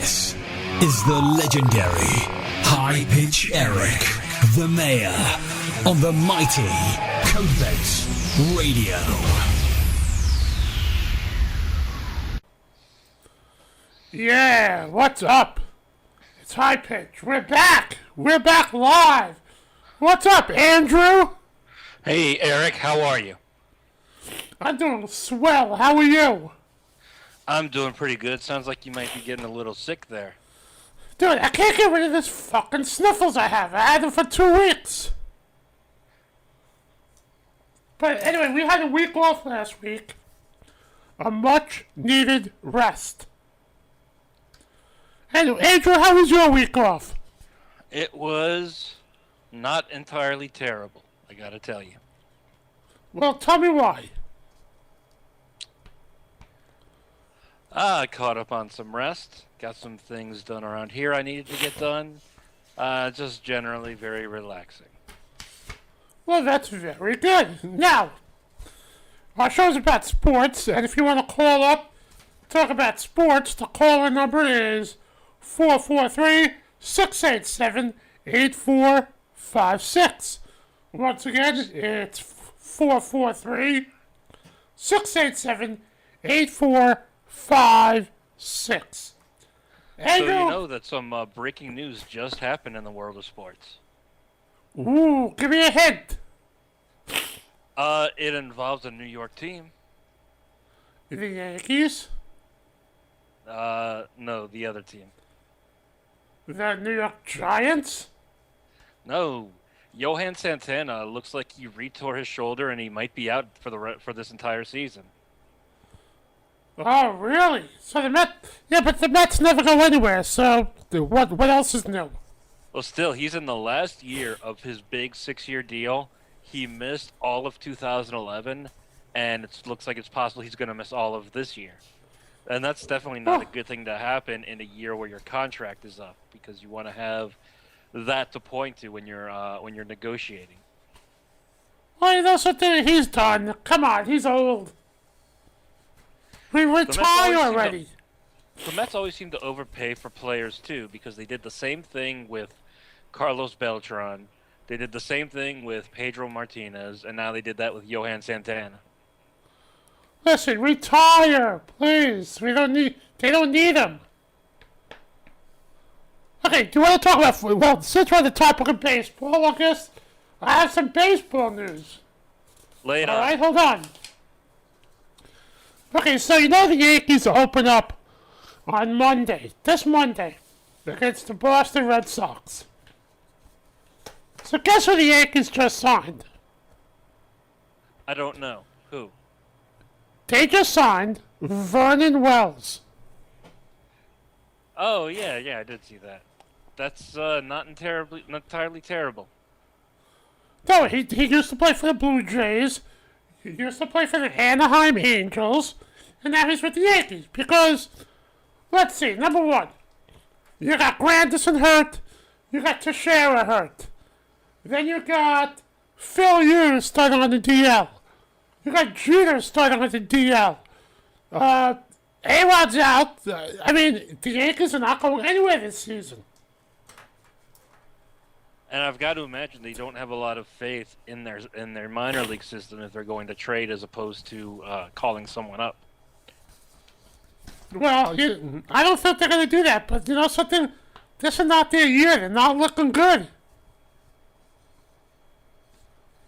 This is the legendary High Pitch Eric, the mayor, on the mighty Codebase Radio. Yeah, what's up? It's High Pitch. We're back. We're back live. What's up, Andrew? Hey, Eric, how are you? I'm doing swell. How are you? I'm doing pretty good. Sounds like you might be getting a little sick there. Dude, I can't get rid of this fucking sniffles I have. I had them for 2 weeks. But anyway, we had a week off last week. A much needed rest. Anyway, Andrew, how was your week off? It was not entirely terrible, I gotta tell you. Well, tell me why. I caught up on some rest, got some things done around here I needed to get done. Just generally very relaxing. Well, that's very good. Now, our show's about sports, and if you want to call up, talk about sports, the caller number is 443-687-8456. Once again, it's 443-687-8456. 5-6. So you know that some breaking news just happened in the world of sports. Ooh, give me a hint. It involves a New York team. The Yankees? No, the other team. The New York Giants? No, Johan Santana looks like he retore his shoulder and he might be out for this entire season. Oh, really? So the Mets... Yeah, but the Mets never go anywhere, so what else is new? Well, still, he's in the last year of his big 6-year deal. He missed all of 2011, and it looks like it's possible he's going to miss all of this year. And that's definitely not a good thing to happen in a year where your contract is up, because you want to have that to point to when you're negotiating. Well, you know something? He's done. Come on, he's old. We retire already. The Mets always seem to overpay for players, too, because they did the same thing with Carlos Beltran. They did the same thing with Pedro Martinez, and now they did that with Johan Santana. Listen, retire, please. They don't need him. Okay, do you want to talk about... Well, since we're on the topic of baseball, I guess I have some baseball news. Lay it on. All right, hold on. Okay, so you know the Yankees open up on Monday, this Monday, against the Boston Red Sox. So guess who the Yankees just signed? I don't know. Who? They just signed Vernon Wells. Oh, yeah, I did see that. That's not entirely terrible. No, he used to play for the Blue Jays. He used to play for the Anaheim Angels, and now he's with the Yankees because, let's see, number one, you got Granderson hurt, you got Teixeira hurt, then you got Phil Hughes starting on the DL, you got Jeter starting on the DL, A-Rod's out. I mean, the Yankees are not going anywhere this season. And I've got to imagine they don't have a lot of faith in their minor league system if they're going to trade as opposed to calling someone up. Well, I don't think they're going to do that, but you know something? This is not their year. They're not looking good.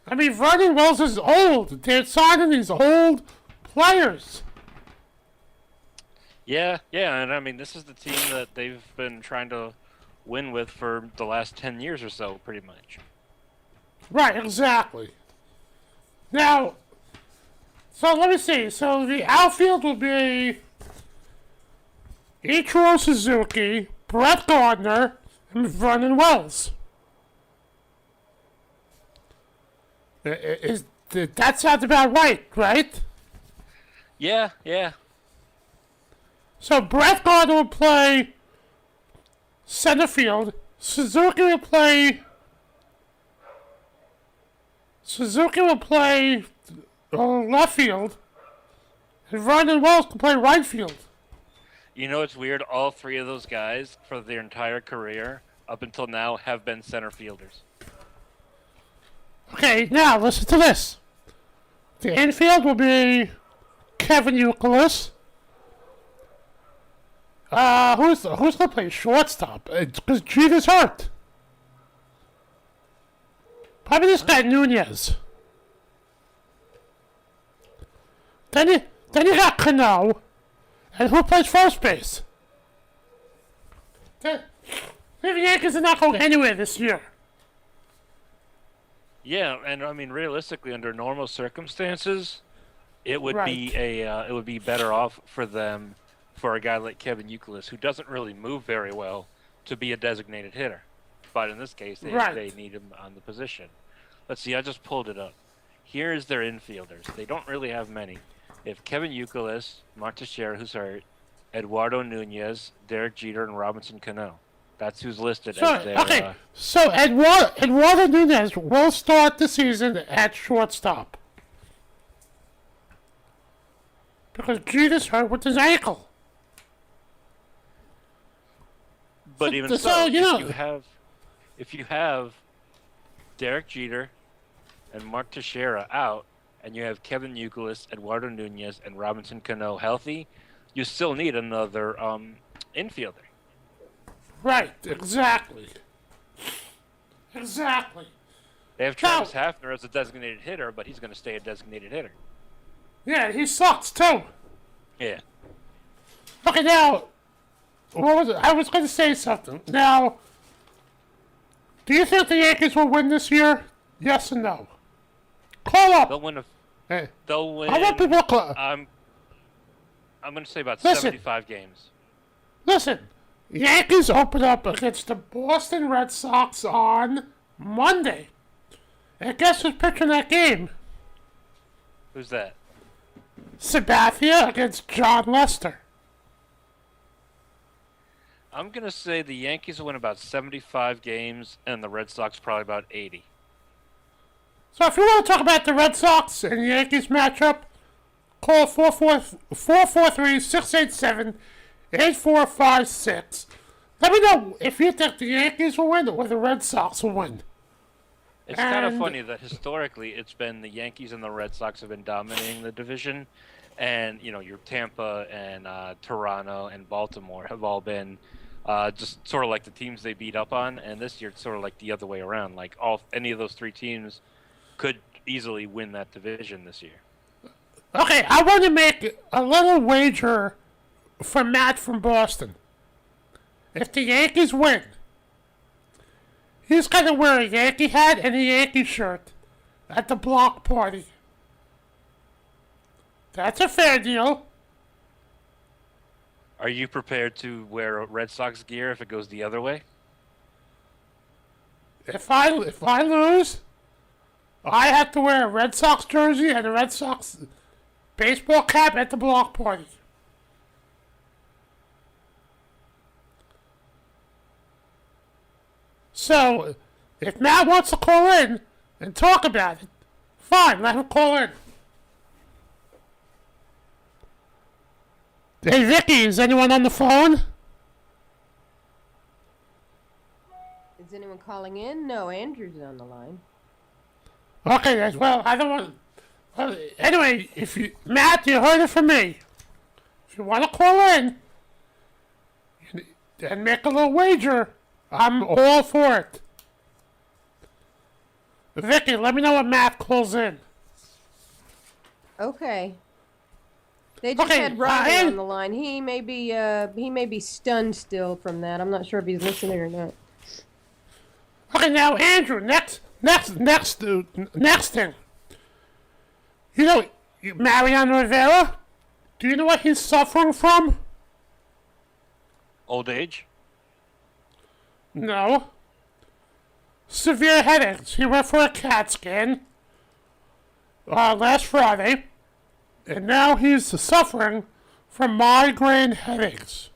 I mean, Vernon Wells is old. They're signing these old players. Yeah, and I mean, this is the team that they've been trying to win with for the last 10 years or so, pretty much. Right, exactly. Now, so let me see. So the outfield will be Ichiro Suzuki, Brett Gardner, and Vernon Wells. That sounds about right? Yeah. So Brett Gardner will play center field. Suzuki will play left field. And Vernon Wells can play right field. You know, it's weird. All three of those guys, for their entire career up until now, have been center fielders. Okay, now listen to this. The infield will be Kevin Youkilis. Who's gonna play shortstop? Because Jeter's hurt. Probably this guy Nunez. Then you got Cano, and who plays first base? The Yankees are not going anywhere this year. Yeah, and I mean, realistically, under normal circumstances, it would be it would be better off for them for a guy like Kevin Youkilis, who doesn't really move very well, to be a designated hitter. But in this case, they need him on the position. Let's see, I just pulled it up. Here's their infielders. They don't really have many. They have Kevin Youkilis, Mark Teixeira, who's hurt, Eduardo Nunez, Derek Jeter, and Robinson Cano. That's who's listed as their... Okay, so Eduardo Nunez will start the season at shortstop. Because Jeter's hurt with his ankle. But even so, if you have Derek Jeter and Mark Teixeira out, and you have Kevin Youkilis, Eduardo Nunez, and Robinson Cano healthy, you still need another infielder. Right, exactly. Exactly. They have Travis Hafner as a designated hitter, but he's going to stay a designated hitter. Yeah, he sucks too. Yeah. Okay, now, what was it? I was going to say something. Now, do you think the Yankees will win this year? Yes or no? Call up. They'll win. Hey. They'll win. I want people to call. I'm going to say about 75 games. Listen, Yankees open up against the Boston Red Sox on Monday. And guess who's pitching that game? Who's that? Sabathia against John Lester. I'm going to say the Yankees will win about 75 games, and the Red Sox probably about 80. So if you want to talk about the Red Sox and Yankees matchup, call 443-687-8456. Let me know if you think the Yankees will win or the Red Sox will win. It's kind of funny that historically it's been the Yankees and the Red Sox have been dominating the division, and your Tampa and Toronto and Baltimore have all been just sort of like the teams they beat up on, and this year it's sort of like the other way around. Like any of those three teams could easily win that division this year. Okay, I want to make a little wager for Matt from Boston. If the Yankees win, he's going to wear a Yankee hat and a Yankee shirt at the block party. That's a fair deal. Are you prepared to wear Red Sox gear if it goes the other way? If I lose, I have to wear a Red Sox jersey and a Red Sox baseball cap at the block party. So, if Matt wants to call in and talk about it, fine, let him call in. Hey, Vicky, is anyone on the phone? Is anyone calling in? No, Andrew's on the line. Okay, as well, I don't want... Anyway, Matt, you heard it from me. If you want to call in and make a little wager, I'm all for it. Vicky, let me know when Matt calls in. Okay. They just had Robbie on the line. He may be stunned still from that. I'm not sure if he's listening or not. Okay, now Andrew, next thing. Mariano Rivera, do you know what he's suffering from? Old age? No. Severe headaches. He went for a CAT scan last Friday, and now he's suffering from migraine headaches.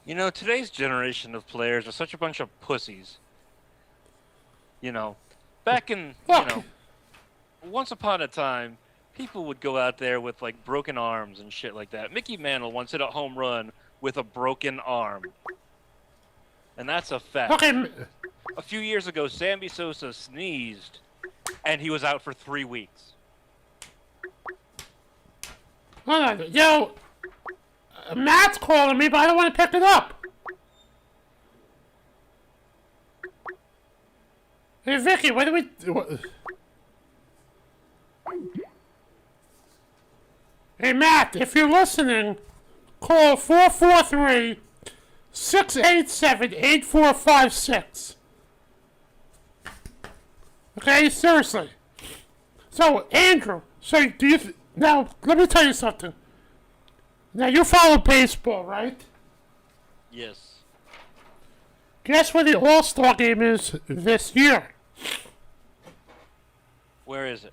Today's generation of players are such a bunch of pussies. Back in, once upon a time, people would go out there with like broken arms and shit like that. Mickey Mantle once hit a home run with a broken arm, and that's a fact. Okay. A few years ago, Sammy Sosa sneezed, and he was out for 3 weeks. Hold on. Yo, Matt's calling me, but I don't want to pick it up. Hey, Vicky, what do we... Hey, Matt, if you're listening, call 443-687-8456. Okay, seriously. So, Andrew, do you... Now, let me tell you something. Now, you follow baseball, right? Yes. Guess where the All-Star game is this year? Where is it?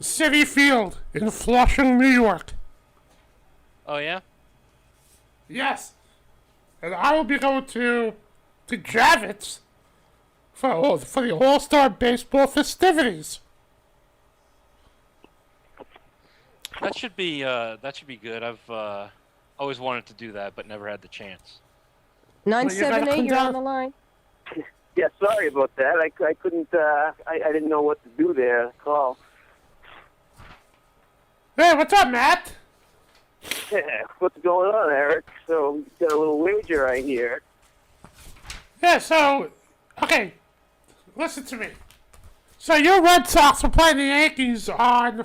Citi Field in Flushing, New York. Oh, yeah? Yes. And I will be going to Javits for the All-Star Baseball festivities. That should be good. I've always wanted to do that, but never had the chance. 978, you're on the line. Yeah, sorry about that. I couldn't. I didn't know what to do there. Call. Hey, what's up, Matt? Yeah, what's going on, Eric? So you got a little wager, I hear. Yeah. So, okay, listen to me. So your Red Sox are playing the Yankees on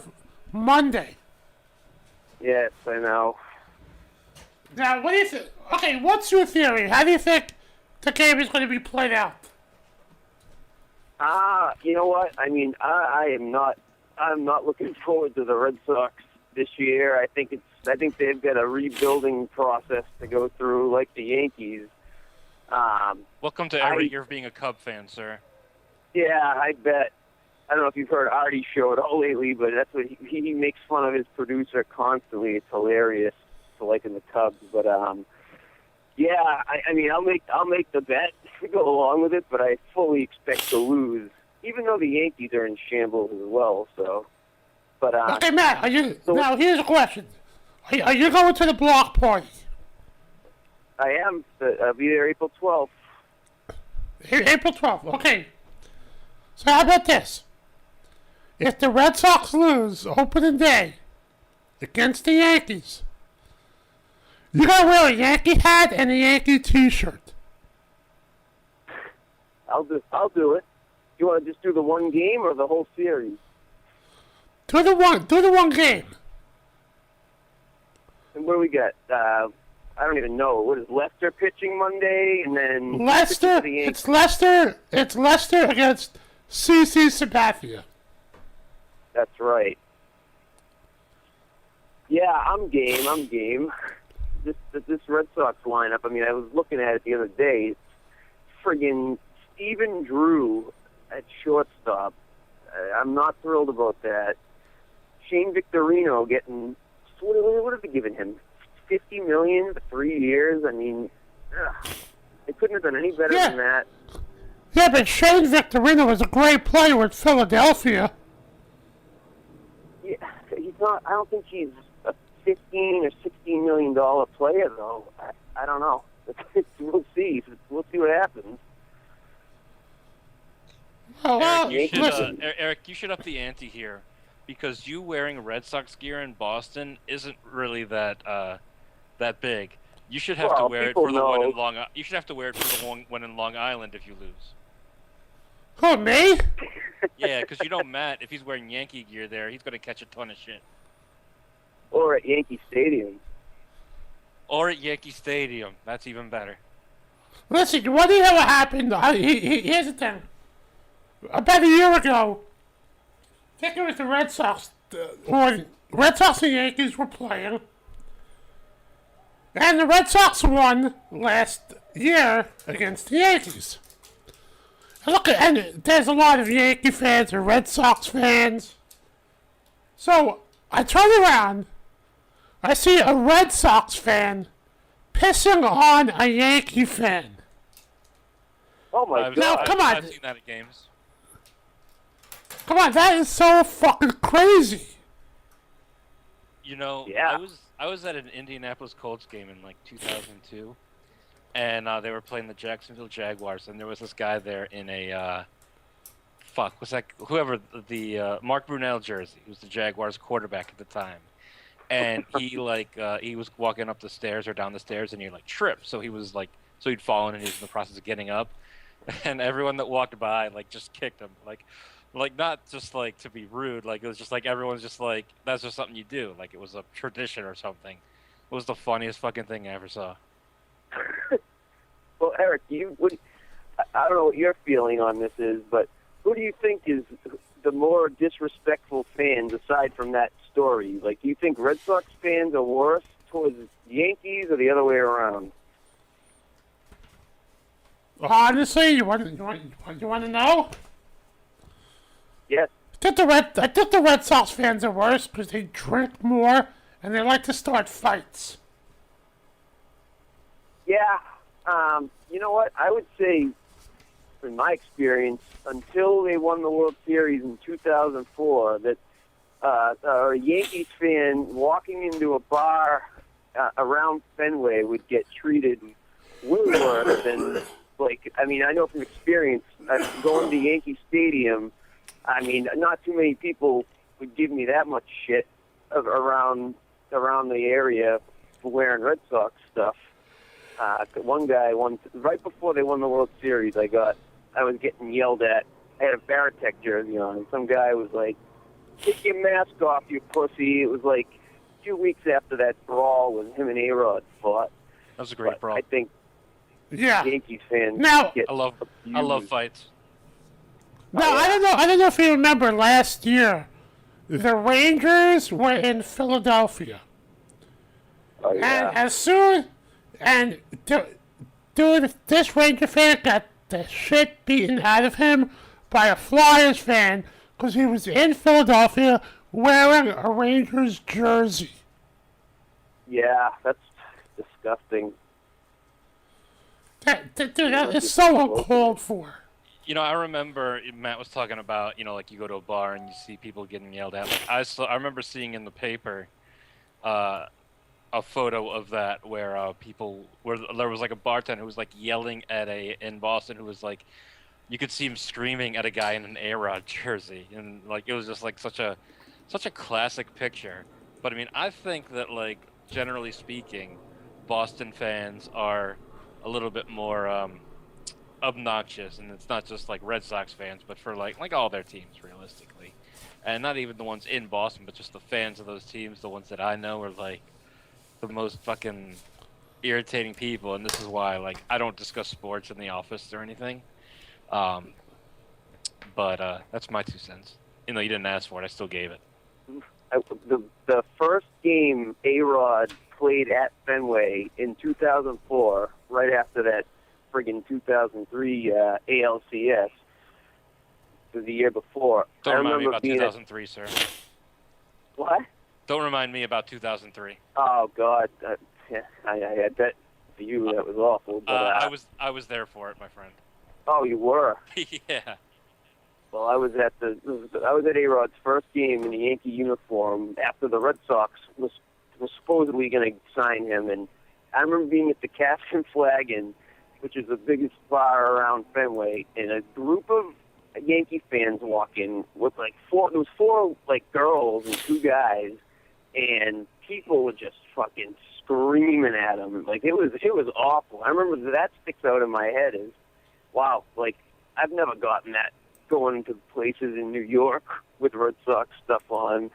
Monday. Yes, I know. Now, what do you think? Okay, what's your theory? How do you think the game is going to be played out? You know what? I mean, I'm not looking forward to the Red Sox this year. I think they've got a rebuilding process to go through, like the Yankees. Welcome to every year of being a Cub fan, sir. Yeah, I bet. I don't know if you've heard Artie's show at all lately, but that's what he makes fun of his producer constantly. It's hilarious to liking the Cubs, but yeah, I mean, I'll make the bet to go along with it, but I fully expect to lose, even though the Yankees are in shambles as well. So, but okay, Matt, now here's a question: Are you going to the block party? I am. I'll be there April 12th. April 12th. Okay. So how about this? If the Red Sox lose opening day against the Yankees, you gotta wear a Yankee hat and a Yankee T-shirt. I'll do it. You want to just do the one game or the whole series? Do the one game. And what do we got? I don't even know. What is Lester pitching Monday, and then Lester? It's Lester against CC Sabathia. That's right. Yeah, I'm game. This Red Sox lineup, I mean, I was looking at it the other day. It's friggin' Stephen Drew at shortstop. I'm not thrilled about that. Shane Victorino getting, what have they given him? $50 million for 3 years? I mean, they couldn't have done any better than that. Yeah, but Shane Victorino was a great player with Philadelphia. Yeah, he's not. I don't think he's a $15 or $16 million player, though. I don't know. We'll see. We'll see what happens. Oh, well, Eric, you should up the ante here, because you wearing Red Sox gear in Boston isn't really that big. You should have to wear it for the one in Long. You should have to wear it for the one in Long Island if you lose. Who, me? Yeah, because you know Matt, if he's wearing Yankee gear there, he's going to catch a ton of shit. Or at Yankee Stadium. Or at Yankee Stadium. That's even better. Listen, what do you know what happened? Here's the thing. About a year ago, I think it was the Red Sox, or Red Sox and Yankees were playing. And the Red Sox won last year against the Yankees. And there's a lot of Yankee fans and Red Sox fans. So I turn around, I see a Red Sox fan pissing on a Yankee fan. Oh my God! Now, come on. I've seen that at games. Come on, that is so fucking crazy. You know, Yeah. I was at an Indianapolis Colts game in like 2002, and they were playing the Jacksonville Jaguars, and there was this guy there in a what's that? Whoever the Mark Brunell jersey, who was the Jaguars quarterback at the time, and he he was walking up the stairs or down the stairs, and he like tripped, so he'd fallen, and he was in the process of getting up, and everyone that walked by like just kicked him, like not just like to be rude, like it was just like everyone's just like that's just something you do, like it was a tradition or something. It was the funniest fucking thing I ever saw. Well, Eric, I don't know what your feeling on this is, but who do you think is the more disrespectful fans aside from that story? Like, do you think Red Sox fans are worse towards Yankees or the other way around? Honestly, you want to know? Yes. I think the Red Sox fans are worse because they drink more and they like to start fights. Yeah. You know what? I would say, in my experience, until they won the World Series in 2004, that a Yankees fan walking into a bar around Fenway would get treated way worse than, like, I mean, I know from experience, going to Yankee Stadium, I mean, not too many people would give me that much shit around the area for wearing Red Sox stuff. One guy, right before they won the World Series, I was getting yelled at. I had a Baratech jersey on, and some guy was like, "Take your mask off, you pussy." It was like 2 weeks after that brawl when him and A-Rod fought. That was a great brawl. I think Yeah. Yankees fans Now, get I love abused. fights. Now, I don't know if you remember last year, the Rangers were in Philadelphia. Oh, yeah. And as soon, and dude, this Ranger fan got the shit beaten out of him by a Flyers fan because he was in Philadelphia wearing a Rangers jersey. Yeah, that's disgusting. Dude, that is so uncalled for. You know, I remember Matt was talking about, you know, like you go to a bar and you see people getting yelled at. Like I remember seeing in the paper a photo of that where there was like a bartender who was like yelling at in Boston who was like, you could see him screaming at a guy in an A-Rod jersey, and like it was just like such a classic picture. But I mean, I think that, like, generally speaking, Boston fans are a little bit more obnoxious, and it's not just like Red Sox fans, but for like all their teams realistically, and not even the ones in Boston, but just the fans of those teams, the ones that I know are like the most fucking irritating people. And this is why, like, I don't discuss sports in the office or anything. But that's my 2 cents. You know, you didn't ask for it, I still gave it. The first game A-Rod played at Fenway in 2004, right after that friggin' 2003 ALCS, the year before. Don't remind me about being 2003, sir. What? Don't remind me about 2003. Oh God, I bet for you that was awful. But I was there for it, my friend. Oh, you were. Yeah. Well, I was at A-Rod's first game in the Yankee uniform after the Red Sox was supposedly going to sign him, and I remember being at the Captain Flagon, which is the biggest bar around Fenway, and a group of Yankee fans walk in with like four like girls and 2 guys, and people were just fucking screaming at them. Like it was awful. I remember that sticks out in my head is, wow, like I've never gotten that going to places in New York with Red Sox stuff on.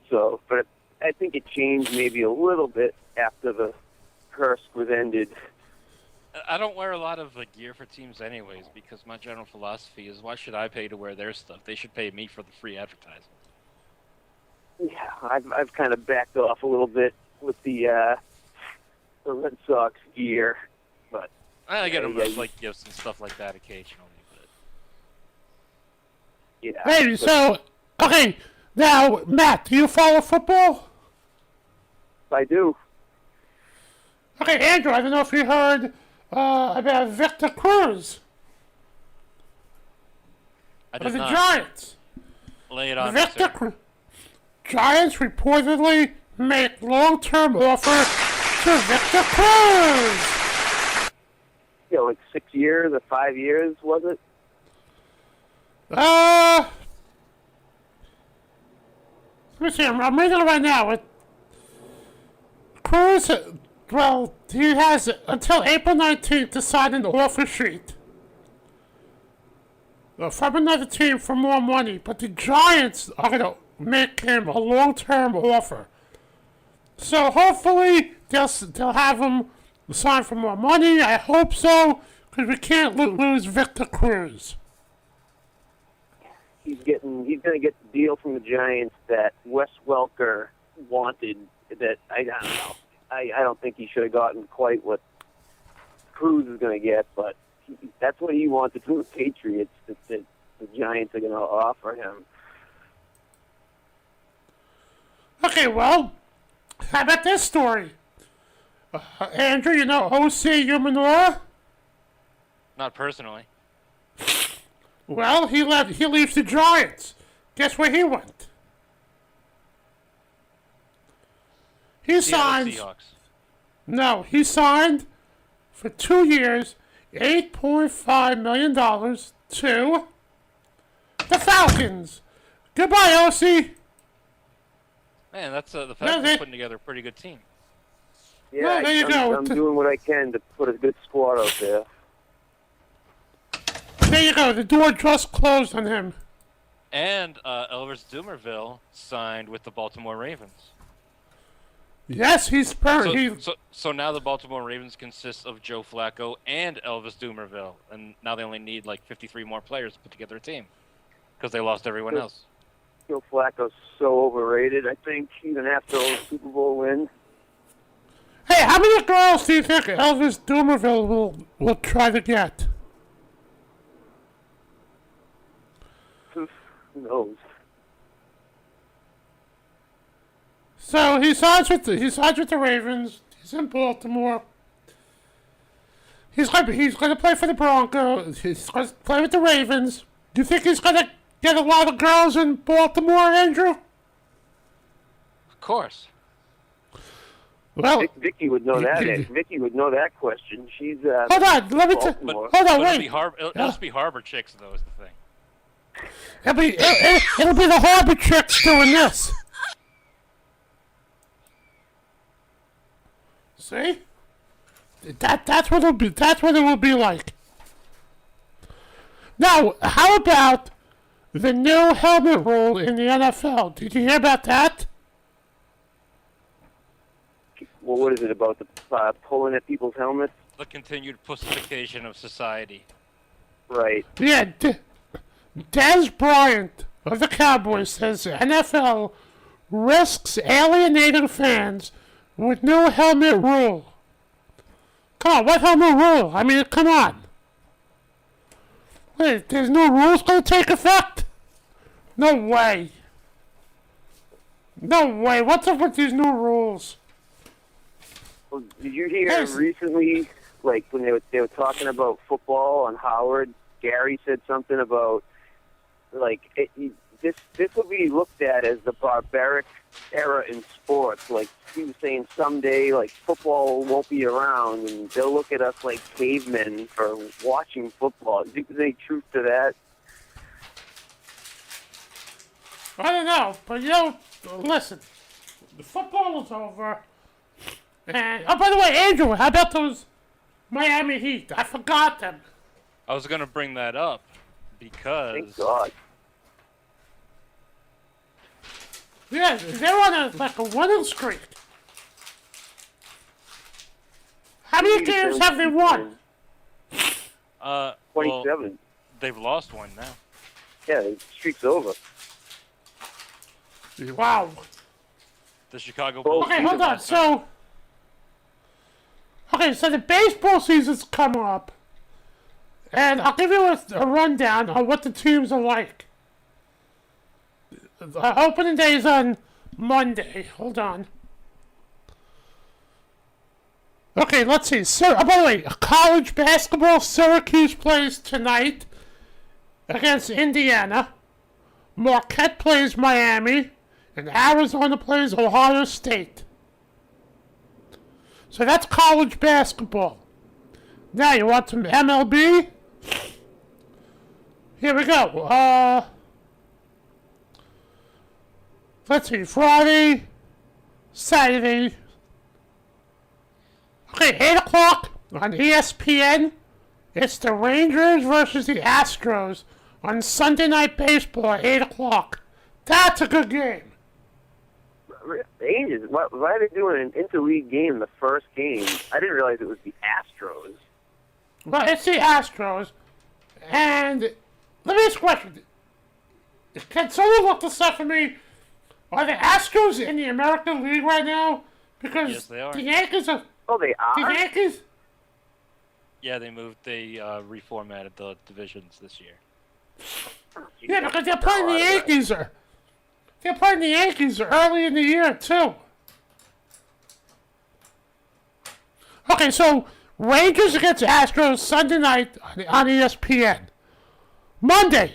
So, but I think it changed maybe a little bit after the curse was ended. I don't wear a lot of gear for teams anyways, because my general philosophy is, why should I pay to wear their stuff? They should pay me for the free advertising. Yeah, I've kind of backed off a little bit with the Red Sox gear, but I get them like gifts and stuff like that occasionally. But yeah. Hey, so okay, now Matt, do you follow football? I do. Okay, Andrew, I don't know if you heard about Victor Cruz I of did the not. Giants. Lay it on me, Victor sir. Giants reportedly make long-term offer to Victor Cruz. You know, like 6 years or 5 years, was it? Let me see. I'm reading it right now. Cruz, well, he has until April 19th to sign an offer sheet from another team for more money, but the Giants are going to make him a long-term offer. So hopefully they'll have him sign for more money. I hope so, because we can't lose Victor Cruz. He's going to get the deal from the Giants that Wes Welker wanted. That I don't know. I don't think he should have gotten quite what Cruz is going to get, but that's what he wanted from the Patriots. That the Giants are going to offer him. Okay, well, how about this story? Andrew, you know O.C. Umanora? Not personally. Well, he leaves the Giants. Guess where he went? He Seattle signs. Seahawks. No, he signed for 2 years, $8.5 million to the Falcons. Goodbye, O.C. Man, that's the Falcons putting together a pretty good team. Yeah, Well, there you go. I'm doing what I can to put a good squad out there. There you go. The door just closed on him. And Elvis Dumervil signed with the Baltimore Ravens. Yes, he's So now the Baltimore Ravens consist of Joe Flacco and Elvis Dumervil, and now they only need like 53 more players to put together a team because they lost everyone else. Joe Flacco's so overrated. I think even after a Super Bowl win. Hey, how many girls do you think Elvis Dumervil will try to get? Who knows? So he signs with the Ravens. He's in Baltimore. He's gonna play for the Broncos. He's gonna play with the Ravens. Do you think he's gonna get a lot of girls in Baltimore, Andrew? Of course. Well, Vicky would know that. Vicky would know that question. She's hold on. Let me hold on. Wait. It'll just be Harbor chicks, though, is the thing. It'll be the Harbor chicks doing this. See? That's what it'll be. That's what it will be like. Now, how about the new helmet rule in the NFL? Did you hear about that? Well, what is it about the pulling at people's helmets? The continued pussification of society. Right. Yeah, Des Bryant of the Cowboys says the NFL risks alienating fans with new helmet rule. Come on, what helmet rule? I mean, come on. Wait, there's no rules going to take effect? No way. No way. What's up with these new rules? Well, did you hear recently, like when they were talking about football on Howard? Gary said something about like this will be looked at as the barbaric era in sports. Like he was saying, someday like football won't be around, and they'll look at us like cavemen for watching football. Do you think there's any truth to that? I don't know, but you know, listen, the football is over. And, oh, by the way, Andrew, how about those Miami Heat? I forgot them. I was going to bring that up because... Thank God. Yeah, they're on a winning streak. How many games have they won? 27. Well, they've lost one now. Yeah, the streak's over. Wow. The Chicago Bulls. Okay, hold on. So the baseball season's coming up, and I'll give you a rundown on what the teams are like. The opening day is on Monday. Hold on. Okay, let's see. By the way, college basketball, Syracuse plays tonight against Indiana. Marquette plays Miami, and Arizona plays Ohio State. So that's college basketball. Now you want some MLB? Here we go. Let's see, Friday, Saturday. Okay, 8 o'clock on ESPN. It's the Rangers versus the Astros on Sunday Night Baseball at 8 o'clock. That's a good game. Rangers? Why are they doing an interleague game, the first game? I didn't realize it was the Astros. Well, it's the Astros. And let me ask a question. Can someone look this up for me? Are the Astros in the American League right now? Because Yes, they are. the Yankees are... Oh, they are? The Yankees... Yeah, they reformatted the divisions this year. Yeah, because they're playing the Yankees. They're playing the Yankees early in the year, too. Okay, so Rangers against Astros Sunday night on ESPN. Monday.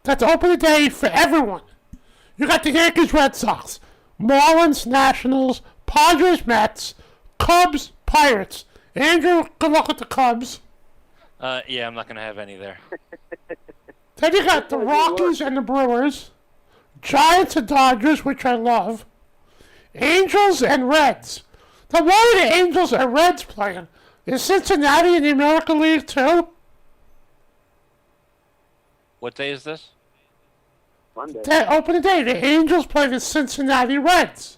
That's opening day for everyone. You got the Yankees, Red Sox, Marlins, Nationals, Padres, Mets, Cubs, Pirates. Andrew, good luck with the Cubs. Yeah, I'm not going to have any there. Then you got the Rockies and the Brewers, Giants and Dodgers, which I love, Angels and Reds. Now, why are the Angels and Reds playing? Is Cincinnati in the American League, too? What day is this? Monday. Opening day, the Angels play the Cincinnati Reds.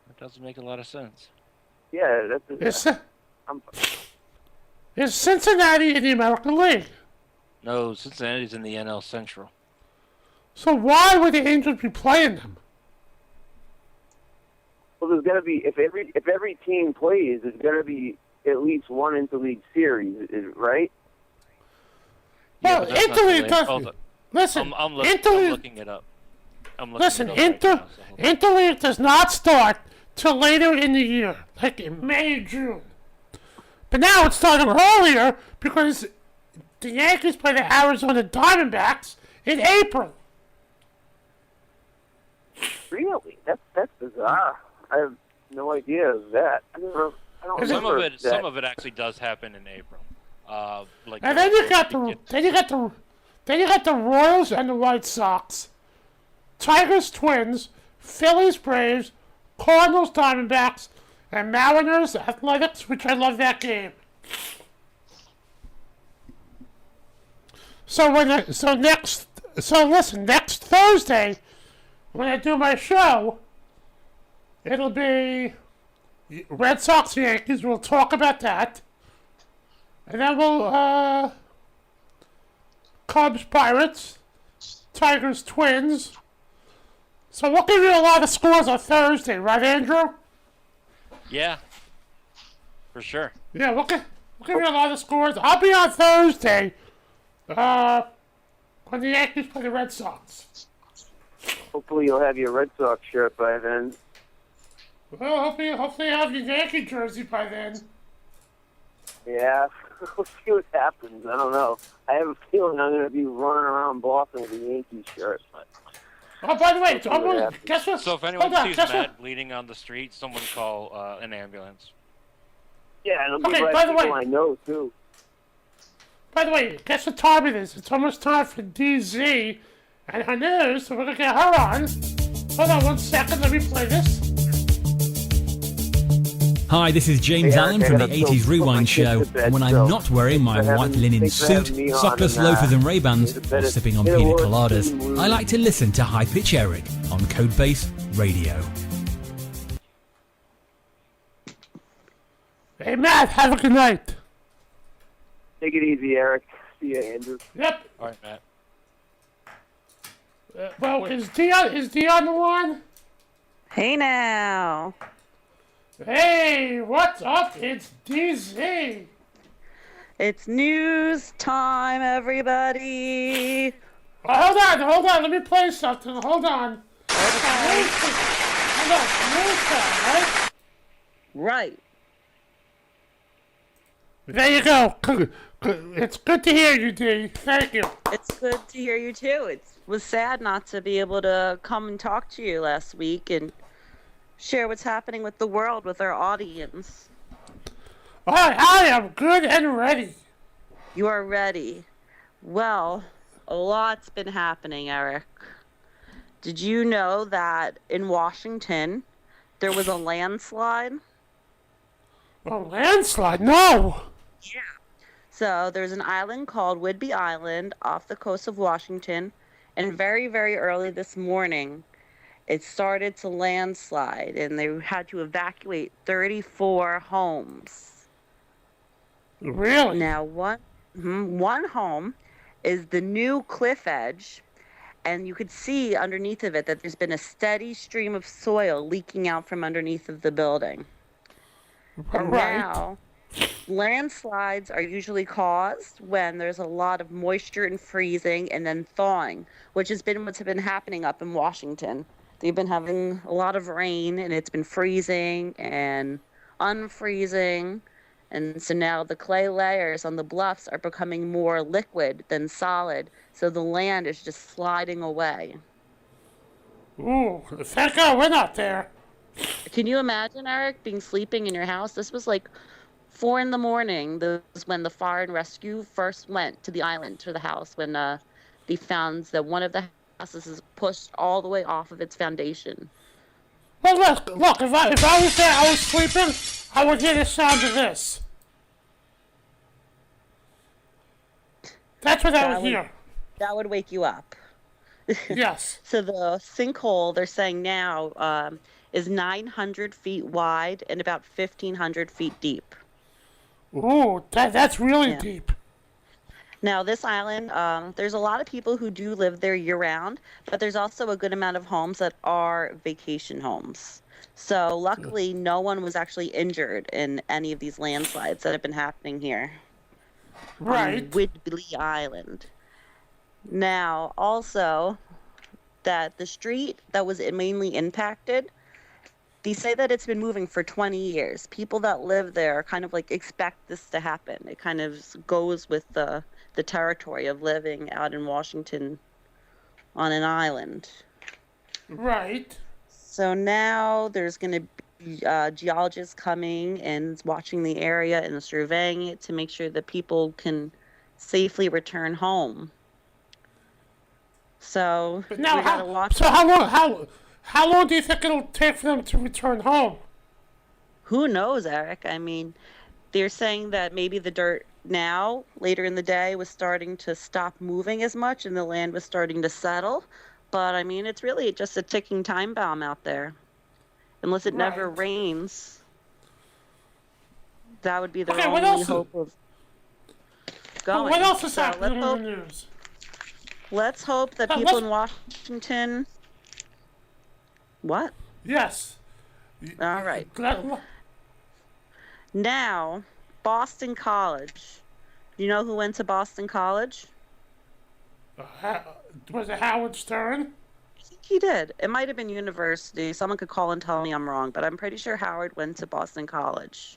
That doesn't make a lot of sense. Yeah, Is Cincinnati in the American League? No, Cincinnati's in the NL Central. So why would the Angels be playing them? well, there's got to be if every team plays, there's got to be at least one interleague series, right? Yeah, Well, but that's not interleague the- doesn't. hold on. Listen, I'm interleague. looking it up. Listen, right now, so hold on. interleague does not start till later in the year, like in May, June. But now it's starting earlier because the Yankees play the Arizona Diamondbacks in April. Really? That's bizarre. I have no idea of that. I don't remember that. Some of it actually does happen in April. And then you got the Royals and the White Sox, Tigers, Twins, Phillies, Braves, Cardinals, Diamondbacks, and Mariners, Athletics, which I love that game. Next Thursday, when I do my show, it'll be Red Sox, Yankees. We'll talk about that. And then we'll, Cubs, Pirates, Tigers, Twins. So we'll give you a lot of scores on Thursday, right, Andrew? Yeah, for sure. Yeah, we'll give you a lot of scores. I'll be on Thursday, when the Yankees play the Red Sox. Hopefully you'll have your Red Sox shirt by then. Well, hopefully you'll have your Yankee jersey by then. Yeah, we'll see what happens. I don't know. I have a feeling I'm going to be running around Boston with a Yankees shirt. But Oh, by the way, guess what? So if anyone Hold on, sees guess Matt what? bleeding on the street, someone call an ambulance. yeah, and I'm Okay, glad by the people way- I know too. By the way, guess what time it is? It's almost time for Dee Zee and her news, so we're gonna get her on. Hold on 1 second, let me play this. Hi, this is James Hey, Allen Eric, from I the gotta 80s put my Rewind kids Show. to bed, When I'm so not wearing my thanks for white having- linen thanks for suit, having me on, sockless and, loafers and Ray-Bans, it's or been a- sipping on been a pina work coladas, team. I like to listen to High Pitch Eric on Codebase Radio. Hey Matt, have a good night. Take it easy, Eric. See you, Andrew. Yep. All right, Matt. Well, is Dee on the line? Hey now. Hey, what's up? It's Dee Zee. It's news time, everybody. Hold on, let me play something. Hold on. News time, right? Right. There you go. It's good to hear you, Dee. Thank you. It's good to hear you too. It was sad not to be able to come and talk to you last week and share what's happening with the world with our audience. I am good and ready. You are ready. Well, a lot's been happening, Eric. Did you know that in Washington there was a landslide? A landslide? No. Yeah. So there's an island called Whidbey Island off the coast of Washington, and very, very early this morning, it started to landslide, and they had to evacuate 34 homes. Really? Now, one home is the new cliff edge, and you could see underneath of it that there's been a steady stream of soil leaking out from underneath of the building. And now, landslides are usually caused when there's a lot of moisture and freezing and then thawing, which has been what's been happening up in Washington. They've been having a lot of rain, and it's been freezing and unfreezing. And so now the clay layers on the bluffs are becoming more liquid than solid, so the land is just sliding away. Ooh, thank God we're not there. Can you imagine, Eric, sleeping in your house? This was like 4 a.m. This was when the fire and rescue first went to the island, to the house, when they found that one of the houses is pushed all the way off of its foundation. Well, look, if I was there, I was sleeping, I would hear the sound of this. That's what I would hear. That would wake you up. Yes. So the sinkhole, they're saying now, is 900 feet wide and about 1,500 feet deep. Ooh, that's really deep. Now, this island, there's a lot of people who do live there year-round, but there's also a good amount of homes that are vacation homes. So luckily, no one was actually injured in any of these landslides that have been happening here. Right. On Whidbey Island. Now, also, that the street that was mainly impacted, they say that it's been moving for 20 years. People that live there kind of like expect this to happen. It kind of goes with the territory of living out in Washington on an island. Right. So now there's going to be geologists coming and watching the area and surveying it to make sure that people can safely return home. So now, we gotta watch. So how long do you think it'll take for them to return home? Who knows, Eric? I mean, they're saying that maybe the dirt now, later in the day, was starting to stop moving as much and the land was starting to settle. But, I mean, it's really just a ticking time bomb out there. Unless it never rains. That would be the only hope of going. What else is happening in the news? Let's hope that people in Washington... What? Yes. All right. Now, Boston College. You know who went to Boston College? Was it Howard Stern? I think he did. It might have been university. Someone could call and tell me I'm wrong, but I'm pretty sure Howard went to Boston College.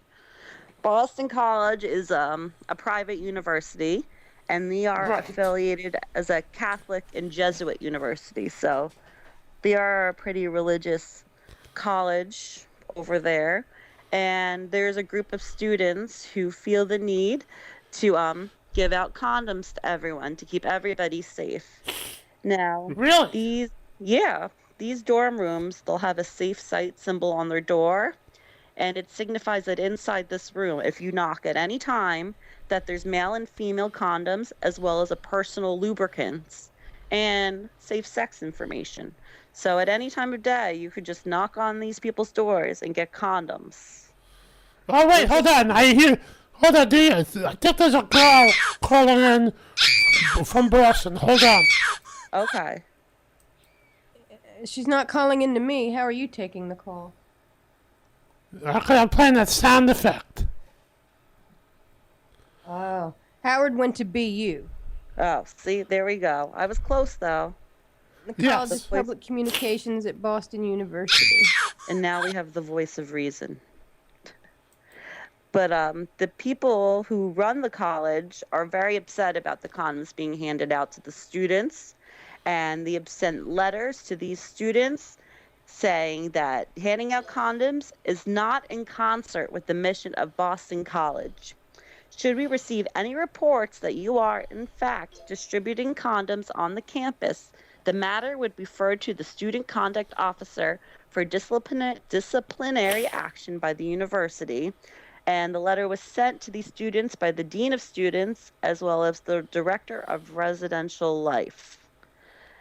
Boston College is a private university, and they are affiliated as a Catholic and Jesuit university. So they are a pretty religious college over there. And there's a group of students who feel the need to give out condoms to everyone to keep everybody safe. Now, these dorm rooms, they'll have a safe site symbol on their door, and it signifies that inside this room, if you knock at any time, that there's male and female condoms, as well as a personal lubricants and safe sex information. So at any time of day, you could just knock on these people's doors and get condoms. Oh, wait, hold on. Hold on, Dee. I think there's a girl calling in from Boston. Hold on. Okay. She's not calling in to me. How are you taking the call? Okay, I'm playing that sound effect. Oh. Howard went to BU. Oh, see, there we go. I was close, though. The College of Public Communications at Boston University. And now we have the voice of reason. But the people who run the college are very upset about the condoms being handed out to the students, and they have sent letters to these students saying that handing out condoms is not in concert with the mission of Boston College. Should we receive any reports that you are, in fact, distributing condoms on the campus, the matter would be referred to the student conduct officer for disciplinary action by the university. And the letter was sent to these students by the dean of students as well as the director of residential life.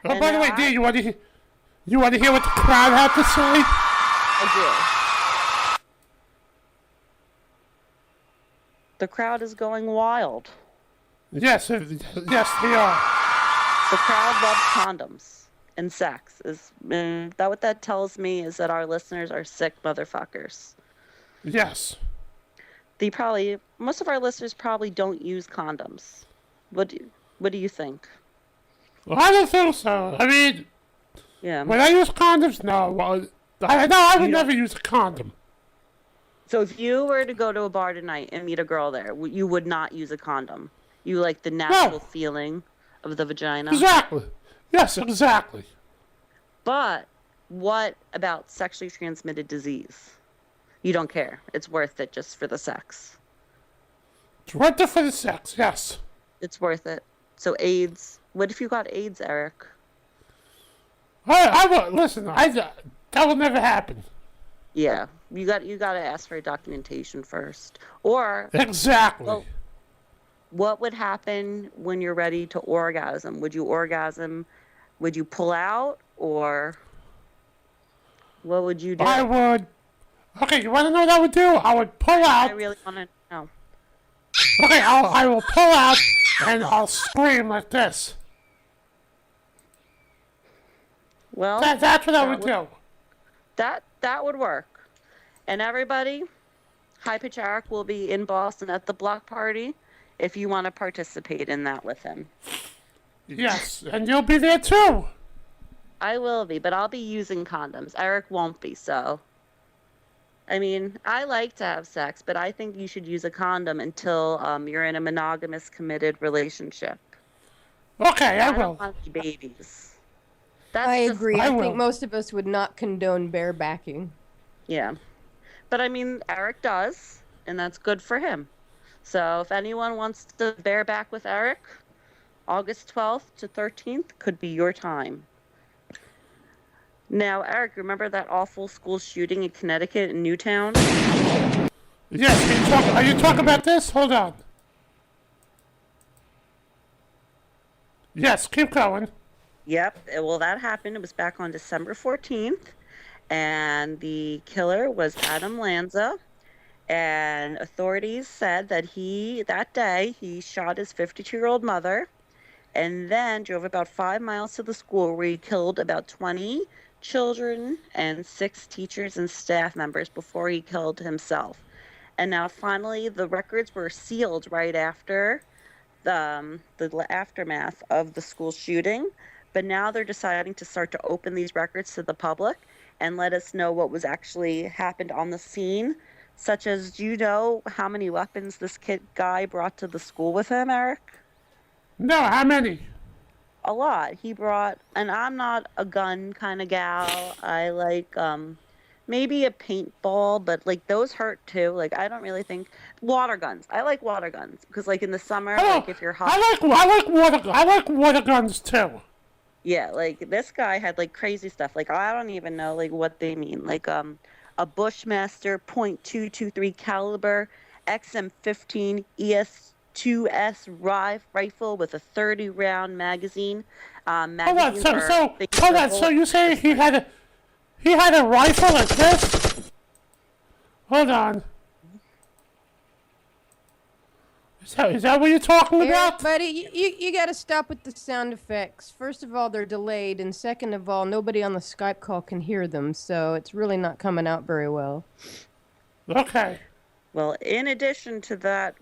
Oh, and by the way, Dee, you want to hear what the crowd had to say? I do. The crowd is going wild. Yes, yes, they are. The crowd loves condoms and sex. What that tells me is that our listeners are sick motherfuckers. Yes. Most of our listeners probably don't use condoms. What do you think? Well, I don't think so. I mean, yeah. When I use condoms, no. Well, I would never use a condom. So if you were to go to a bar tonight and meet a girl there, you would not use a condom. You like the natural feeling of the vagina. Exactly. Yes, exactly. But what about sexually transmitted disease? You don't care. It's worth it just for the sex. It's worth it for the sex, yes. It's worth it. So AIDS. What if you got AIDS, Eric? I will. Listen, that will never happen. Yeah, you got to ask for documentation first. Or exactly. Well, what would happen when you're ready to orgasm? Would you orgasm? Would you pull out, or what would you do? I would. Okay, you want to know what I would do? I would pull out. I really want to know. Okay, I will pull out and I'll scream like this. Well, that's what I would do. That would work. And everybody, High Pitch Eric will be in Boston at the block party if you want to participate in that with him. Yes, and you'll be there too. I will be, but I'll be using condoms. Eric won't be, so. I mean, I like to have sex, but I think you should use a condom until you're in a monogamous, committed relationship. Okay, I will. I don't want any babies. I agree. I think most of us would not condone barebacking. Yeah. But I mean, Eric does, and that's good for him. So if anyone wants to bareback with Eric, August 12th to 13th could be your time. Now, Eric, remember that awful school shooting in Connecticut in Newtown? Yes, are you talking about this? Hold on. Yes, keep going. Yep, well, that happened. It was back on December 14th, and the killer was Adam Lanza, and authorities said that that day, he shot his 52-year-old mother, and then drove about 5 miles to the school where he killed about 20 children and 6 teachers and staff members before he killed himself. And now finally the records were sealed right after the aftermath of the school shooting, but now they're deciding to start to open these records to the public and let us know what was actually happened on the scene, such as, do you know how many weapons this guy brought to the school with him, Eric? No, how many? A lot. He brought, and I'm not a gun kind of gal. I like maybe a paintball, but like those hurt too. Like I don't really think water guns. I like water guns because like in the summer, like if you're hot. I like water guns too. Yeah, like this guy had like crazy stuff. Like I don't even know like what they mean. Like a Bushmaster .223 caliber XM15 ES2S rifle with a 30-round magazine. So you say he had a rifle like this? Hold on. Is that what you're talking about? Buddy, you got to stop with the sound effects. First of all, they're delayed, and second of all, nobody on the Skype call can hear them, so it's really not coming out very well. Okay. Well, in addition to that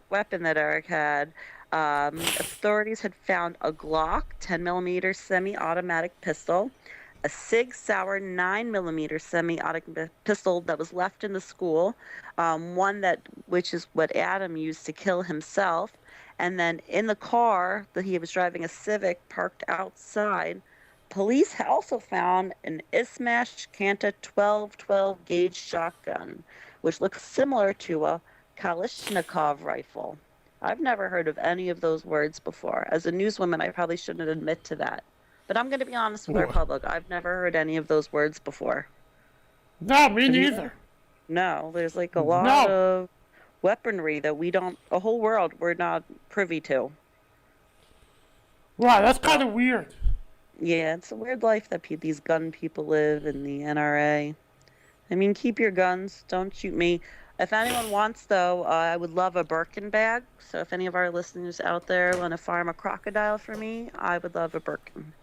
weapon that Eric had, authorities had found a Glock 10mm semi-automatic pistol, a Sig Sauer 9mm semi-automatic pistol that was left in the school, which is what Adam used to kill himself, and then in the car that he was driving, a Civic parked outside. Police also found an Ismash Kanta 12 gauge shotgun, which looks similar to a Kalashnikov rifle. I've never heard of any of those words before. As a newswoman, I probably shouldn't admit to that. But I'm going to be honest with our public. I've never heard any of those words before. No, me neither. No, there's like a lot of weaponry that the whole world, we're not privy to. Wow, that's kind of weird. Yeah, it's a weird life that these gun people live in the NRA. I mean, keep your guns. Don't shoot me. If anyone wants, though, I would love a Birkin bag. So if any of our listeners out there want to farm a crocodile for me, I would love a Birkin.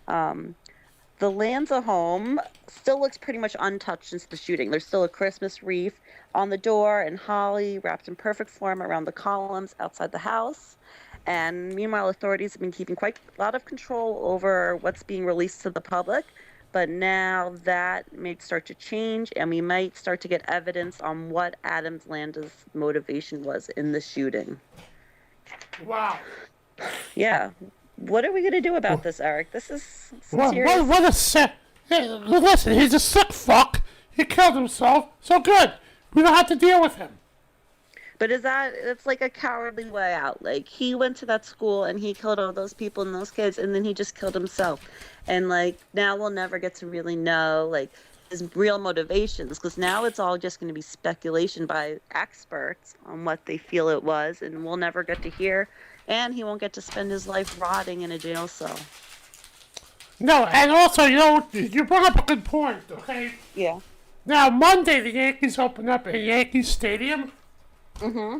The Lanza home still looks pretty much untouched since the shooting. There's still a Christmas wreath on the door and holly wrapped in perfect form around the columns outside the house. And meanwhile, authorities have been keeping quite a lot of control over what's being released to the public. But now that may start to change, and we might start to get evidence on what Adam Lanza's motivation was in the shooting. Wow. Yeah. What are we going to do about this, Eric? This is serious. What a sick... Hey, listen, he's a sick fuck. He killed himself, so good. We don't have to deal with him. But it's like a cowardly way out. Like, he went to that school and he killed all those people and those kids, and then he just killed himself. And, like, now we'll never get to really know, like, his real motivations, because now it's all just going to be speculation by experts on what they feel it was, and we'll never get to hear, and he won't get to spend his life rotting in a jail cell. No, and also, you brought up a good point, okay? Yeah. Now, Monday, the Yankees open up at Yankee Stadium. Mm-hmm.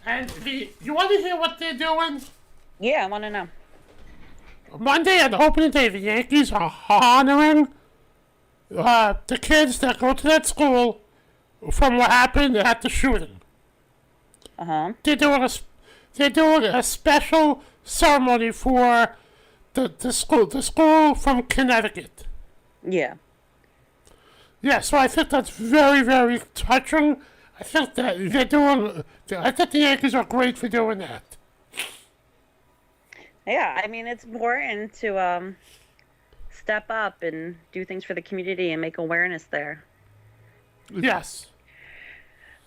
And you want to hear what they're doing? Yeah, I want to know. Monday, on the opening day, the Yankees are honoring the kids that go to that school from what happened at the shooting. Uh-huh. They're doing a special ceremony for the school from Connecticut. Yeah. Yeah, so I think that's very, very touching. I think that I think the Yankees are great for doing that. Yeah, I mean, it's important to step up and do things for the community and make awareness there. Yes.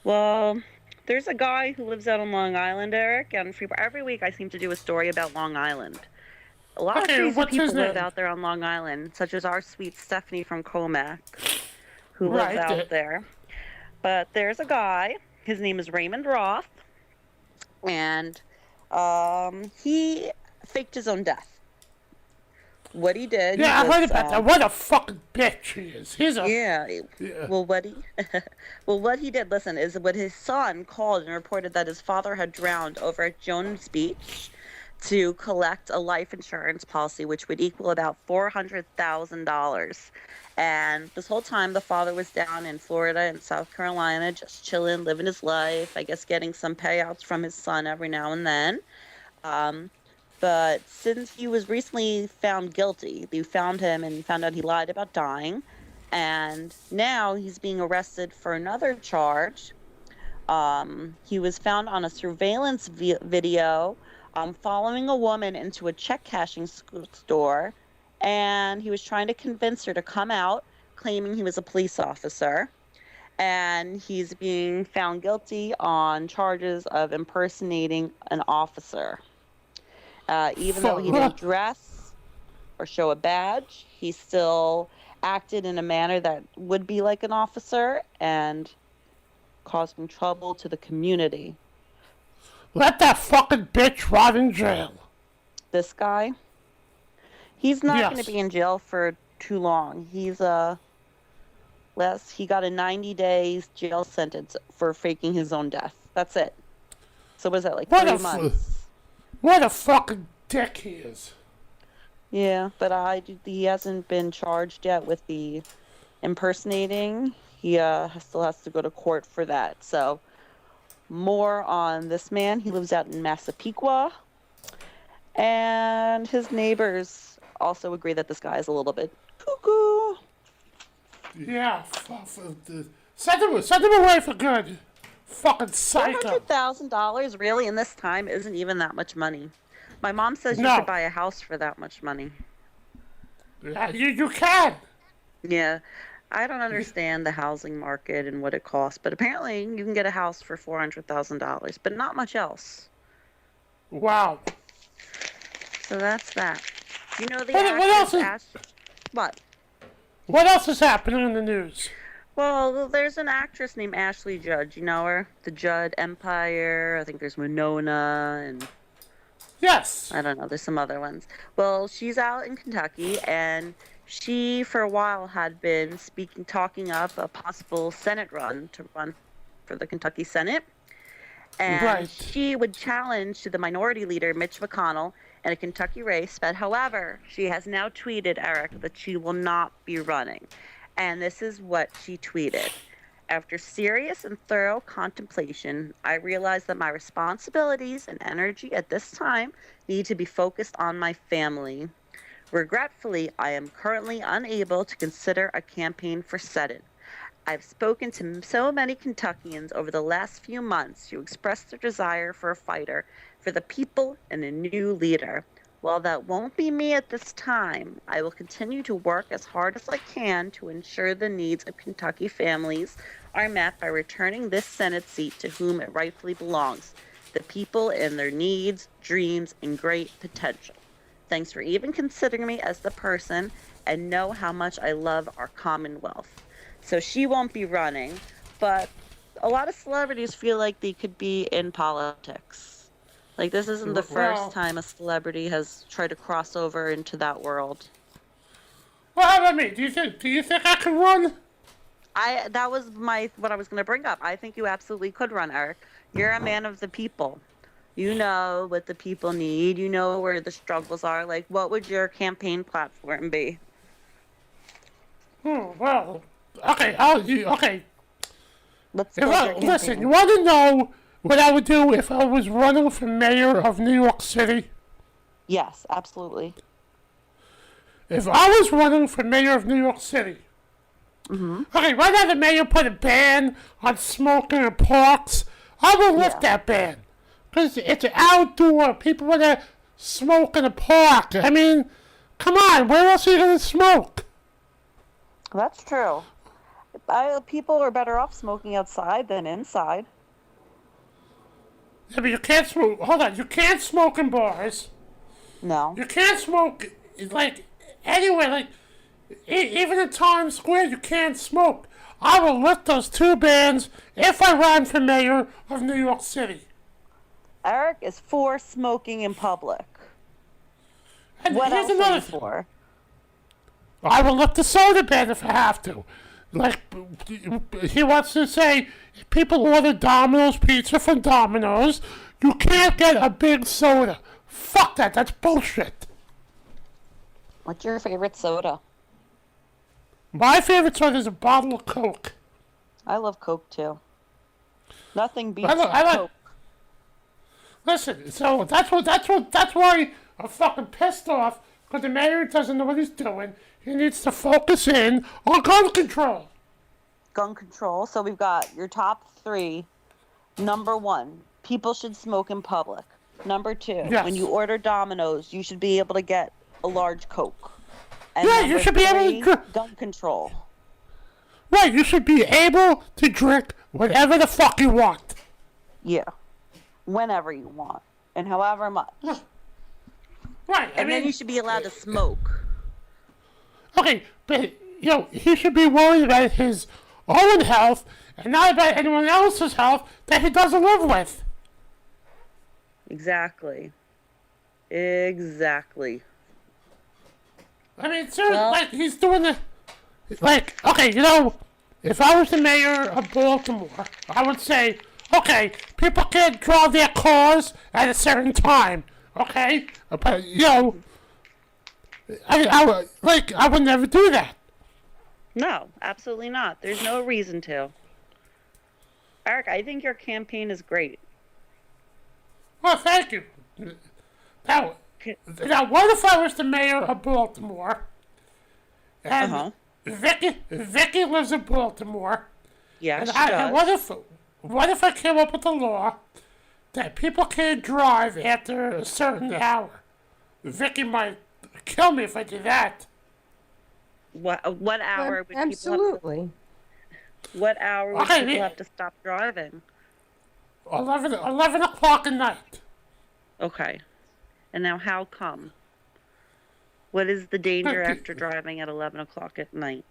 Well, there's a guy who lives out on Long Island, Eric, and every week I seem to do a story about Long Island. A lot of crazy people live out there on Long Island, such as our sweet Stephanie from Comac, who lives out there. But there's a guy, his name is Raymond Roth, and he faked his own death. What he did... Yeah, I heard about that. What a fucking bitch he is. Yeah. Well, what he did, listen, is what his son called and reported that his father had drowned over at Jones Beach to collect a life insurance policy, which would equal about $400,000. And this whole time, the father was down in Florida and South Carolina, just chilling, living his life, I guess getting some payouts from his son every now and then. But since he was recently found guilty, they found him and found out he lied about dying. And now he's being arrested for another charge. He was found on a surveillance video following a woman into a check cashing store. And he was trying to convince her to come out, claiming he was a police officer. And he's being found guilty on charges of impersonating an officer. Even though he didn't dress or show a badge, he still acted in a manner that would be like an officer and causing trouble to the community. Let that fucking bitch rot in jail. This guy? He's not going to be in jail for too long. He's he got a 90-day jail sentence for faking his own death. That's it. So was that like 3 months? What a fucking dick he is. Yeah, but he hasn't been charged yet with the impersonating. He still has to go to court for that. So more on this man. He lives out in Massapequa. And his neighbors also agree that this guy is a little bit cuckoo. Yeah, send him away for good. Fucking psycho. $400,000 really in this time isn't even that much money. My mom says you No. should buy a house for that much money. Yeah, you can. Yeah, I don't understand the housing market and what it costs, but apparently you can get a house for $400,000, but not much else. Wow. So that's that. You know the What else actress is- What? What else is happening in the news? Well, there's an actress named Ashley Judd. You know her? The Judd Empire. I think there's Winona and Yes. I don't know. There's some other ones. Well, she's out in Kentucky, and she, for a while, had been talking up a possible Senate run to run for the Kentucky Senate. And Right. she would challenge to the minority leader, Mitch McConnell, in a Kentucky race. But however, she has now tweeted, Eric, that she will not be running. And this is what she tweeted. After serious and thorough contemplation, I realize that my responsibilities and energy at this time need to be focused on my family. Regretfully, I am currently unable to consider a campaign for Senate. I've spoken to so many Kentuckians over the last few months who expressed their desire for a fighter, for the people, and a new leader. While that won't be me at this time, I will continue to work as hard as I can to ensure the needs of Kentucky families are met by returning this Senate seat to whom it rightfully belongs, the people and their needs, dreams, and great potential. Thanks for even considering me as the person, and know how much I love our Commonwealth. So she won't be running, but a lot of celebrities feel like they could be in politics. Like, this isn't the first time a celebrity has tried to cross over into that world. Well, I mean, do you think I can run? That was what I was going to bring up. I think you absolutely could run, Eric. You're a man of the people. You know what the people need. You know where the struggles are. Like, what would your campaign platform be? Well, okay, okay. Listen, you want to know what I would do if I was running for mayor of New York City? Yes, absolutely. If I was running for mayor of New York City, okay, right now the mayor put a ban on smoking in parks. I will lift that ban. Because it's outdoor. People want to smoke in a park. I mean, come on, where else are you going to smoke? That's true. People are better off smoking outside than inside. Yeah, but you can't smoke. Hold on, you can't smoke in bars. No. You can't smoke, like, anywhere. Like, even in Times Square, you can't smoke. I will lift those two bans if I run for mayor of New York City. Eric is for smoking in public. And What here's else are another you thing. for? I will lift the soda ban if I have to. Like, he wants to say, if people order Domino's pizza from Domino's, you can't get a big soda. Fuck that, that's bullshit. What's your favorite soda? My favorite soda is a bottle of Coke. I love Coke too. Nothing beats I like- Coke. Listen, so that's why I'm fucking pissed off, because the mayor doesn't know what he's doing. He needs to focus in on gun control. Gun control. So we've got your top 3. Number 1, people should smoke in public. Number 2, Yes. when you order Domino's, you should be able to get a large Coke. And Yeah, you number should be able to 3, gun control. Right, you should be able to drink whatever the fuck you want. Yeah. Whenever you want. And however much. Right, And then you should be allowed to smoke. Okay, but, he should be worried about his own health and not about anyone else's health that he doesn't live with. Exactly. Exactly. I mean, seriously, Well- like, he's doing the... Like, okay, if I was the mayor of Baltimore, I would say, okay, people can't drive their cars at a certain time, okay? But, I would never do that. No, absolutely not. There's no reason to. Eric, I think your campaign is great. Well, thank you. Now, what if I was the mayor of Baltimore, And Vicky lives in Baltimore. Yeah, And she does. what if I came up with a law that people can't drive after a certain hour? Vicky might kill me if I do that. What hour would Absolutely. what hour would people have to stop driving? 11 o'clock at night. Okay. And now how come? What is the danger after driving at 11 o'clock at night?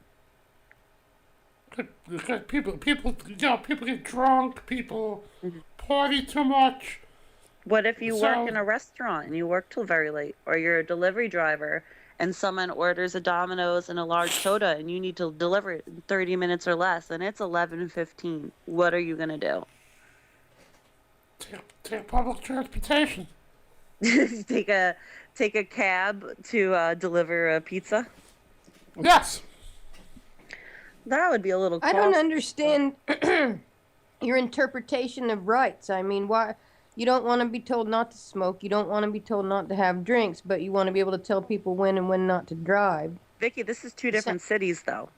Because people get drunk, people party too much. What if you work in a restaurant and you work till very late, or you're a delivery driver and someone orders a Domino's and a large soda and you need to deliver it in 30 minutes or less and it's 11:15? What are you going to do? Take public transportation. take a cab to deliver a pizza? Yes. That would be a little I don't understand your interpretation of rights. I mean, why you don't want to be told not to smoke, you don't want to be told not to have drinks, but you want to be able to tell people when and when not to drive. Vicky, this is two different cities, though.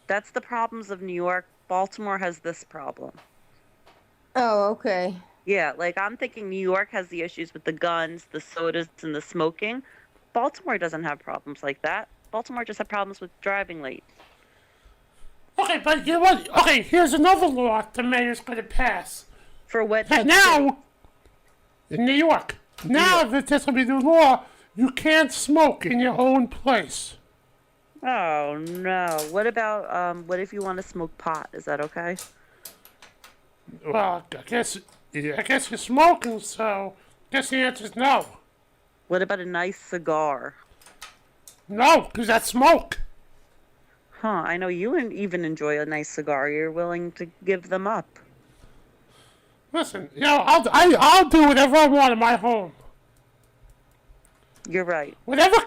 That's the problems of New York. Baltimore has this problem. Oh, okay. Yeah, like I'm thinking New York has the issues with the guns, the sodas, and the smoking. Baltimore doesn't have problems like that. Baltimore just have problems with driving late. Okay, but you know what? Okay, here's another law the mayor's going to pass. For what? And now, in New York, now that there's going to be the law, you can't smoke in your own place. Oh no! What about what if you want to smoke pot? Is that okay? Well, I guess you're smoking, so I guess the answer is no. What about a nice cigar? No, because that's smoke. Huh? I know you even enjoy a nice cigar. You're willing to give them up. Listen, I'll do whatever I want in my home. You're right. Whatever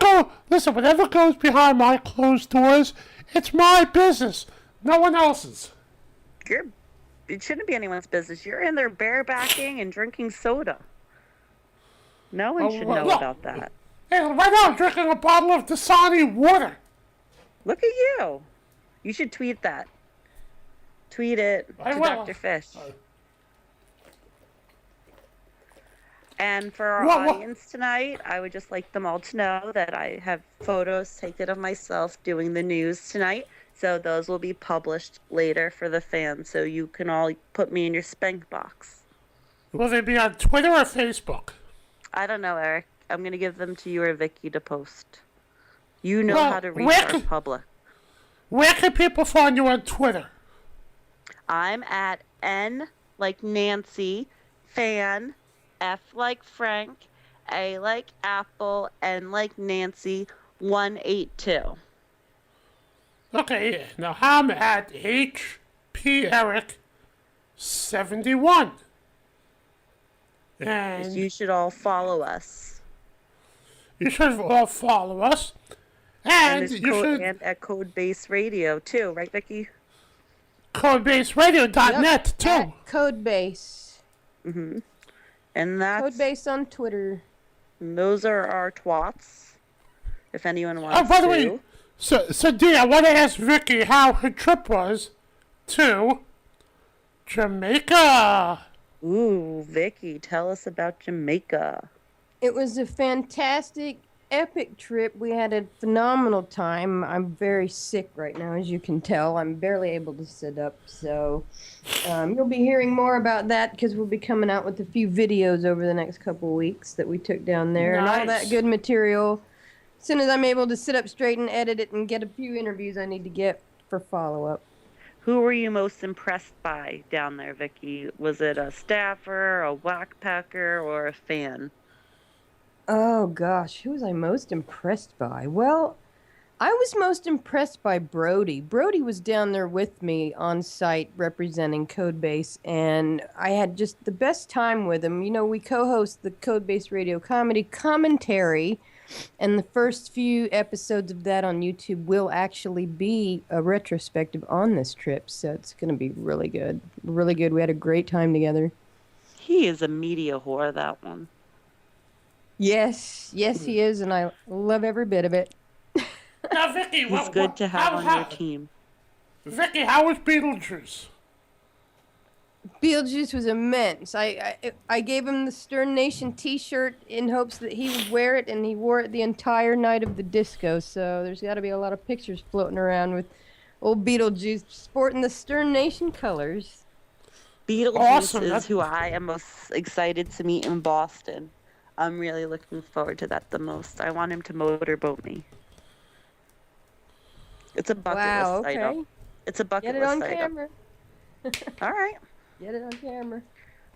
goes behind my closed doors, it's my business, no one else's. It shouldn't be anyone's business. You're in there barebacking and drinking soda. No one should know about that. Hey, right now I'm drinking a bottle of Dasani water. Look at you. You should tweet that. Tweet it to Dr. Fish. And for our audience tonight, I would just like them all to know that I have photos taken of myself doing the news tonight. So those will be published later for the fans. So you can all put me in your spank box. Will they be on Twitter or Facebook? I don't know, Eric. I'm going to give them to you or Vicky to post. You know how to reach our public. Where can people find you on Twitter? I'm at N like Nancy, fan, F like Frank, A like Apple, N like Nancy, 182. Okay, now I'm at HP Eric 71. And you should all follow us. You should all follow us. And and at Codebase Radio too, right, Vicky? CodebaseRadio.net too. At Codebase. Mm-hmm. And that's Codebase on Twitter. And those are our twats. If anyone wants to. Oh, by the way, so Dee, I want to ask Vicky how her trip was to Jamaica. Ooh, Vicky, tell us about Jamaica. It was a fantastic, epic trip. We had a phenomenal time. I'm very sick right now, as you can tell. I'm barely able to sit up. So you'll be hearing more about that because we'll be coming out with a few videos over the next couple of weeks that we took down there. Nice. And all that good material. As soon as I'm able to sit up straight and edit it and get a few interviews I need to get for follow-up. Who were you most impressed by down there, Vicky? Was it a staffer, a whackpacker, or a fan? Oh, gosh. Who was I most impressed by? Well, I was most impressed by Brody. Brody was down there with me on site representing Codebase, and I had just the best time with him. You know, we co-host the Codebase Radio Comedy Commentary, and the first few episodes of that on YouTube will actually be a retrospective on this trip, so it's going to be really good. Really good. We had a great time together. He is a media whore, that one. Yes, he is, and I love every bit of it. Now, Vicky, He's good to have on your team. Vicky, how was Beetlejuice? Beetlejuice was immense. I gave him the Stern Nation T-shirt in hopes that he would wear it, and he wore it the entire night of the disco. So there's got to be a lot of pictures floating around with old Beetlejuice sporting the Stern Nation colors. Beetlejuice is who I am most excited to meet in Boston. I'm really looking forward to that the most. I want him to motorboat me. It's a bucket list item. It's a bucket list item. Get it on camera. All right. Get it on camera.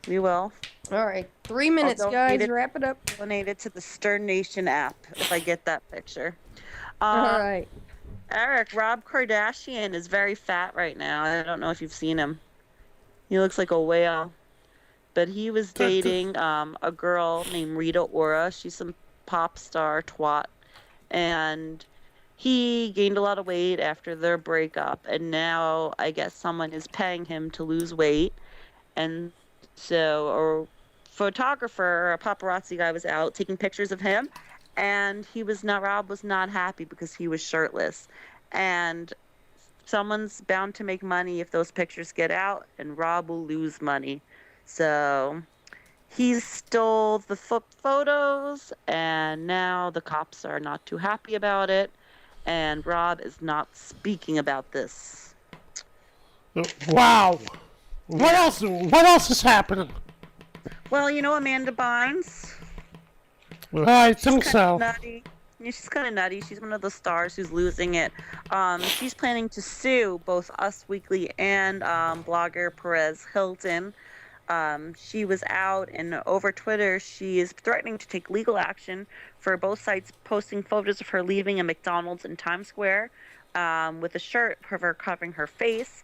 We will. All right. 3 minutes, guys. Wrap it up. Donate it to the Stern Nation app if I get that picture. All right. Eric, Rob Kardashian is very fat right now. I don't know if you've seen him. He looks like a whale. But he was dating a girl named Rita Ora. She's some pop star twat. And he gained a lot of weight after their breakup. And now I guess someone is paying him to lose weight. And so a photographer, a paparazzi guy was out taking pictures of him. And Rob was not happy because he was shirtless. And someone's bound to make money if those pictures get out, and Rob will lose money. So he stole the photos, and now the cops are not too happy about it, and Rob is not speaking about this. Wow. What else is happening? Well, you know Amanda Bynes? I think so. Nutty. Yeah, she's kind of nutty. She's one of the stars who's losing it. She's planning to sue both Us Weekly and blogger Perez Hilton. She was out, and over Twitter, she is threatening to take legal action for both sites posting photos of her leaving a McDonald's in Times Square with a shirt of her covering her face.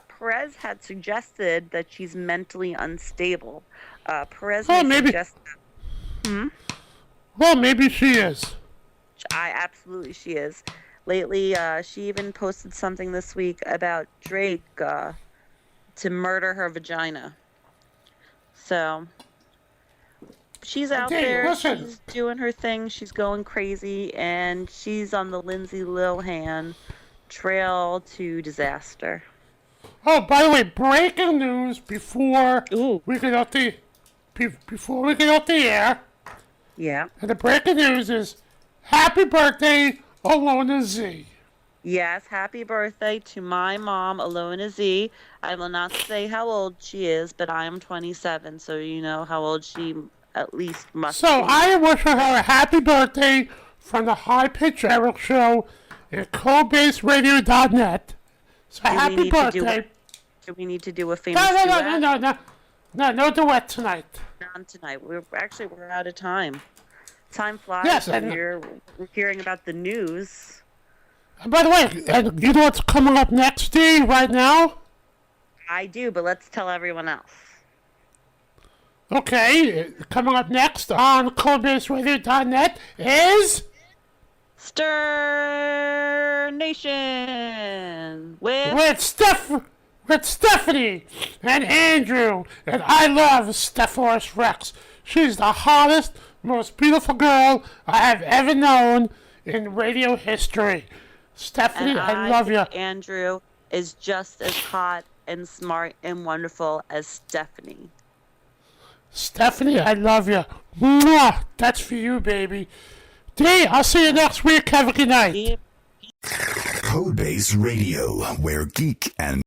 Perez had suggested that she's mentally unstable. Perez suggested... Well, maybe she is. She is. Lately, she even posted something this week about Drake to murder her vagina. So, she's out there, she's doing her thing, she's going crazy, and she's on the Lindsay Lohan trail to disaster. Oh, by the way, breaking news before we get out the air. Yeah. And the breaking news is, happy birthday, Alona Z. Yes, happy birthday to my mom, Alona Z. I will not say how old she is, but I am 27, so you know how old she at least must be. So I am wishing her a happy birthday from the High Pitch Eric Show at coldbaseradio.net. So happy birthday. Do we need to do a famous duet? No duet tonight. Not tonight. We're out of time. Time flies. Yes, and we're hearing about the news. And by the way, you know what's coming up next, Dee, right now? I do, but let's tell everyone else. Okay, coming up next on coldbaseradio.net is... Stern Nation with Stephanie and Andrew, and I love Stephoris Rex. She's the hottest, most beautiful girl I have ever known in radio history. Stephanie, and I love you. Andrew is just as hot and smart and wonderful as Stephanie. Stephanie, I love you. Mwah! That's for you, baby. Dee, I'll see you next week. Have a good night. Codebase Radio, where geek and